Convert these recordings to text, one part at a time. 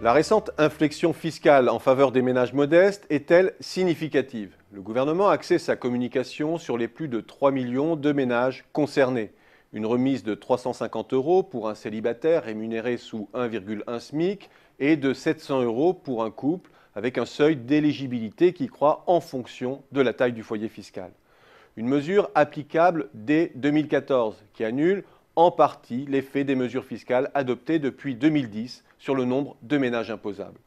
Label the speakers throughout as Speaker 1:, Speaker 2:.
Speaker 1: La récente inflexion fiscale en faveur des ménages modestes est-elle significative? Le gouvernement a axé sa communication sur les plus de 3 millions de ménages concernés. Une remise de 350 € pour un célibataire rémunéré sous 1,1 SMIC et de 700 € pour un couple avec un seuil d'éligibilité qui croît en fonction de la taille du foyer fiscal. Une mesure applicable dès 2014 qui annule en partie l'effet des mesures fiscales adoptées depuis 2010 sur le nombre de ménages imposables.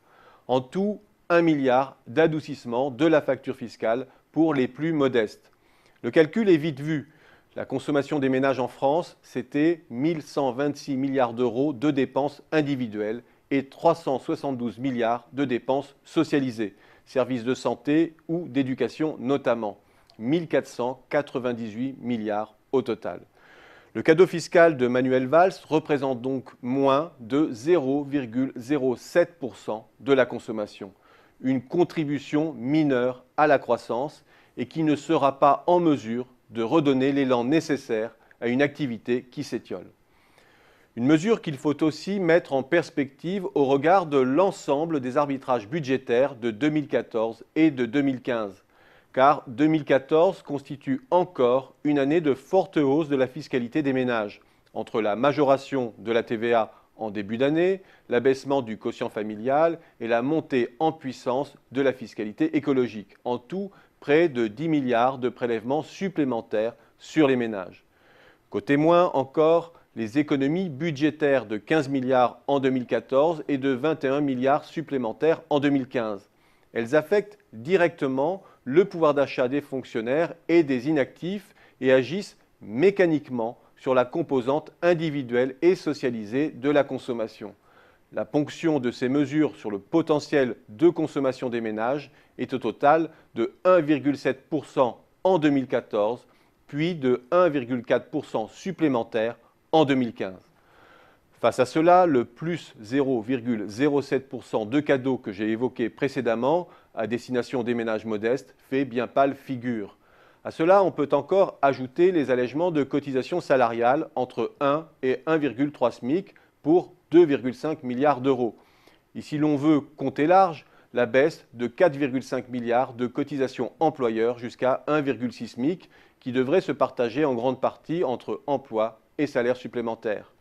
Speaker 1: En tout, 1 milliard d'adoucissement de la facture fiscale pour les plus modestes. Le calcul est vite vu. La consommation des ménages en France, c'était 1 126 milliards d'euros de dépenses individuelles et 372 milliards de dépenses socialisées, services de santé ou d'éducation notamment. 1 498 milliards au total. Le cadeau fiscal de Manuel Valls représente donc moins de 0,07% de la consommation, une contribution mineure à la croissance et qui ne sera pas en mesure de redonner l'élan nécessaire à une activité qui s'étiole. Une mesure qu'il faut aussi mettre en perspective au regard de l'ensemble des arbitrages budgétaires de 2014 et de 2015. Car 2014 constitue encore une année de forte hausse de la fiscalité des ménages, entre la majoration de la TVA en début d'année, l'abaissement du quotient familial et la montée en puissance de la fiscalité écologique. En tout, près de 10 milliards de prélèvements supplémentaires sur les ménages. Côté moins encore, les économies budgétaires de 15 milliards en 2014 et de 21 milliards supplémentaires en 2015. Elles affectent directement le pouvoir d'achat des fonctionnaires et des inactifs et agissent mécaniquement sur la composante individuelle et socialisée de la consommation. La ponction de ces mesures sur le potentiel de consommation des ménages est au total de 1,7% en 2014, puis de 1,4% supplémentaire en 2015. Face à cela, le plus 0,07% de cadeaux que j'ai évoqué précédemment à destination des ménages modestes fait bien pâle figure. À cela, on peut encore ajouter les allègements de cotisations salariales entre 1 et 1,3 SMIC pour 2,5 milliards d'euros. Et si l'on veut compter large, la baisse de 4,5 milliards de cotisations employeurs jusqu'à 1,6 SMIC qui devrait se partager en grande partie entre emploi et salaires supplémentaires.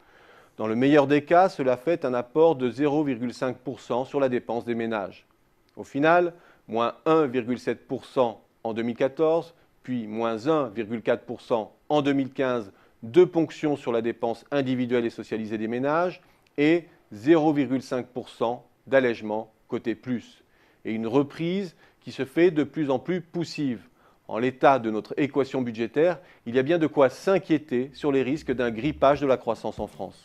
Speaker 1: Dans le meilleur des cas, cela fait un apport de 0,5% sur la dépense des ménages. Au final, moins 1,7% en 2014, puis moins 1,4% en 2015 de ponction sur la dépense individuelle et socialisée des ménages et 0,5% d'allègement côté plus. Et une reprise qui se fait de plus en plus poussive. En l'état de notre équation budgétaire, il y a bien de quoi s'inquiéter sur les risques d'un grippage de la croissance en France.